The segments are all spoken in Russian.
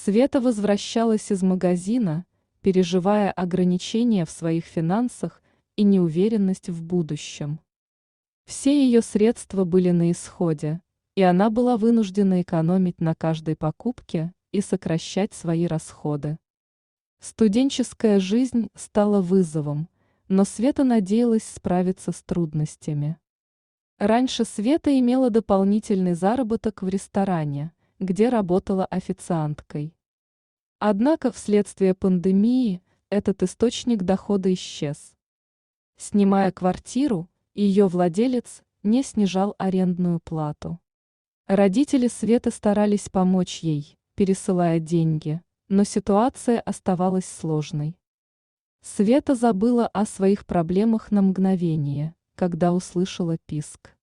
Света возвращалась из магазина, переживая ограничения в своих финансах и неуверенность в будущем. Все ее средства были на исходе, и она была вынуждена экономить на каждой покупке и сокращать свои расходы. Студенческая жизнь стала вызовом, но Света надеялась справиться с трудностями. Раньше Света имела дополнительный заработок в ресторане, где работала официанткой. Однако вследствие пандемии этот источник дохода исчез. Снимая квартиру, ее владелец не снижал арендную плату. Родители Светы старались помочь ей, пересылая деньги, но ситуация оставалась сложной. Света забыла о своих проблемах на мгновение, когда услышала писк.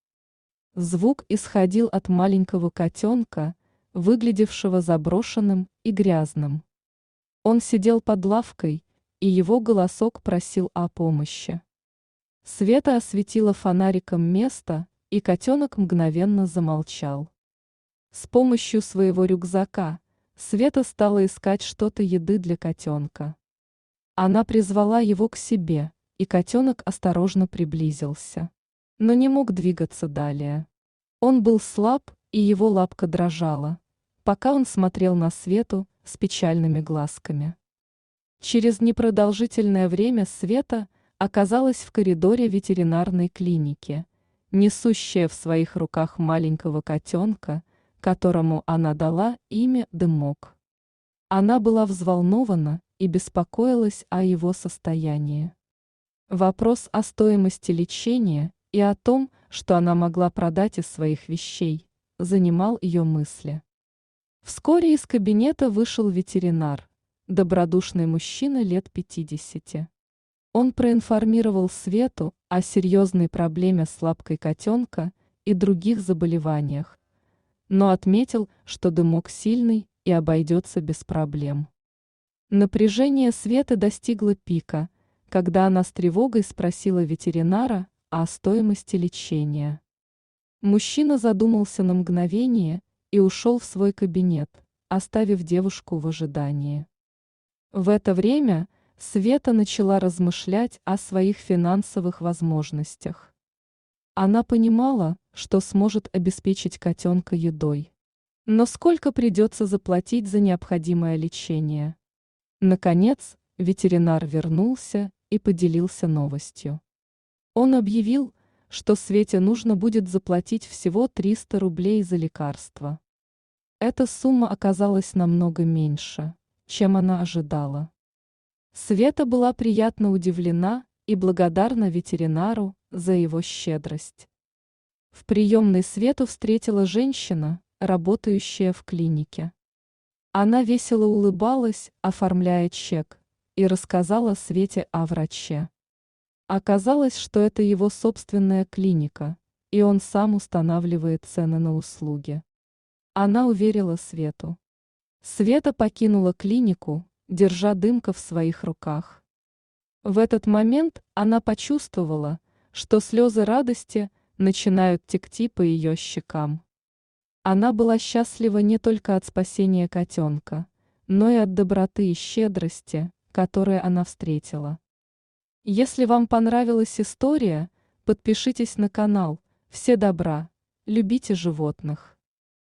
Звук исходил от маленького котенка, выглядевшего заброшенным и грязным. Он сидел под лавкой, и его голосок просил о помощи. Света осветила фонариком место, и котенок мгновенно замолчал. С помощью своего рюкзака Света стала искать что-то еды для котенка. Она призвала его к себе, и котенок осторожно приблизился, но не мог двигаться далее. Он был слаб, и его лапка дрожала, пока он смотрел на Свету с печальными глазками. Через непродолжительное время Света оказалась в коридоре ветеринарной клиники, несущая в своих руках маленького котенка, которому она дала имя Дымок. Она была взволнована и беспокоилась о его состоянии. Вопрос о стоимости лечения и о том, что она могла продать из своих вещей, занимал ее мысли. Вскоре из кабинета вышел ветеринар, добродушный мужчина лет 50. Он проинформировал Свету о серьезной проблеме с лапкой котенка и других заболеваниях, но отметил, что Дымок сильный и обойдется без проблем. Напряжение Светы достигло пика, когда она с тревогой спросила ветеринара о стоимости лечения. Мужчина задумался на мгновение и ушел в свой кабинет, оставив девушку в ожидании. В это время Света начала размышлять о своих финансовых возможностях. Она понимала, что сможет обеспечить котенка едой. Но сколько придется заплатить за необходимое лечение? Наконец, ветеринар вернулся и поделился новостью. Он объявил, что Свете нужно будет заплатить всего 300 рублей за лекарство. Эта сумма оказалась намного меньше, чем она ожидала. Света была приятно удивлена и благодарна ветеринару за его щедрость. В приемной Свету встретила женщина, работающая в клинике. Она весело улыбалась, оформляя чек, и рассказала Свете о враче. Оказалось, что это его собственная клиника, и он сам устанавливает цены на услуги. Она уверила Свету. Света покинула клинику, держа Дымка в своих руках. В этот момент она почувствовала, что слезы радости начинают текти по ее щекам. Она была счастлива не только от спасения котенка, но и от доброты и щедрости, которые она встретила. Если вам понравилась история, подпишитесь на канал. Все добра, любите животных.